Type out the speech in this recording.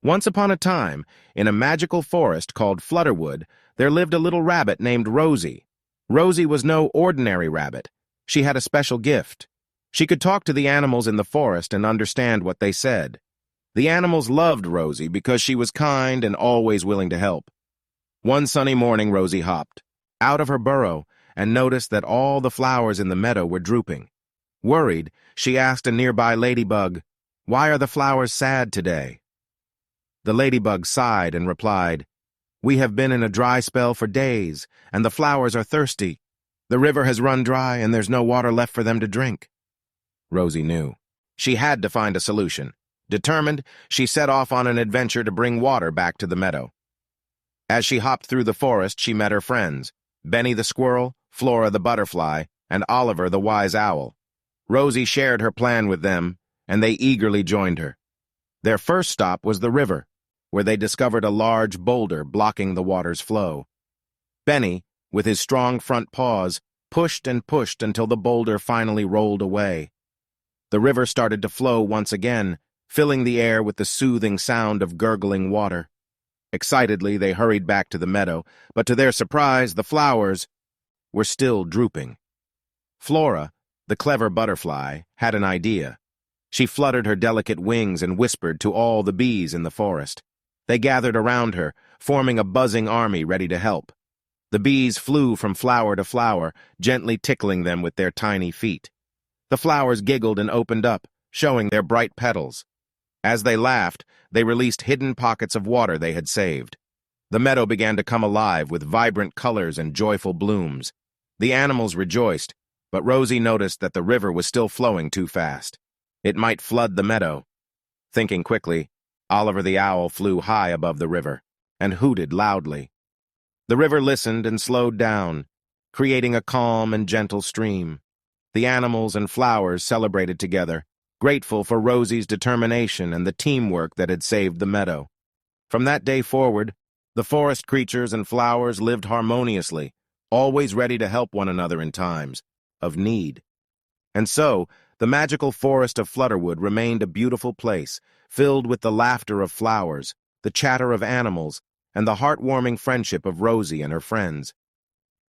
Once upon a time, in a magical forest called Flutterwood, there lived a little rabbit named Rosie. Rosie was no ordinary rabbit. She had a special gift. She could talk to the animals in the forest and understand what they said. The animals loved Rosie because she was kind and always willing to help. One sunny morning, Rosie hopped out of her burrow and noticed that all the flowers in the meadow were drooping. Worried, she asked a nearby ladybug, "Why are the flowers sad today?" The ladybug sighed and replied, "We have been in a dry spell for days, and the flowers are thirsty. The river has run dry, and there's no water left for them to drink." Rosie knew. She had to find a solution. Determined, she set off on an adventure to bring water back to the meadow. As she hopped through the forest, she met her friends, Benny the squirrel, Flora the butterfly, and Oliver the wise owl. Rosie shared her plan with them, and they eagerly joined her. Their first stop was the river, where they discovered a large boulder blocking the water's flow. Benny, with his strong front paws, pushed and pushed until the boulder finally rolled away. The river started to flow once again, filling the air with the soothing sound of gurgling water. Excitedly, they hurried back to the meadow, but to their surprise, the flowers were still drooping. Flora, the clever butterfly, had an idea. She fluttered her delicate wings and whispered to all the bees in the forest. They gathered around her, forming a buzzing army ready to help. The bees flew from flower to flower, gently tickling them with their tiny feet. The flowers giggled and opened up, showing their bright petals. As they laughed, they released hidden pockets of water they had saved. The meadow began to come alive with vibrant colors and joyful blooms. The animals rejoiced, but Rosie noticed that the river was still flowing too fast. It might flood the meadow. Thinking quickly, Oliver the owl flew high above the river and hooted loudly. The river listened and slowed down, creating a calm and gentle stream. The animals and flowers celebrated together, grateful for Rosie's determination and the teamwork that had saved the meadow. From that day forward, the forest creatures and flowers lived harmoniously, always ready to help one another in times of need. And so, the magical forest of Flutterwood remained a beautiful place, filled with the laughter of flowers, the chatter of animals, and the heartwarming friendship of Rosie and her friends.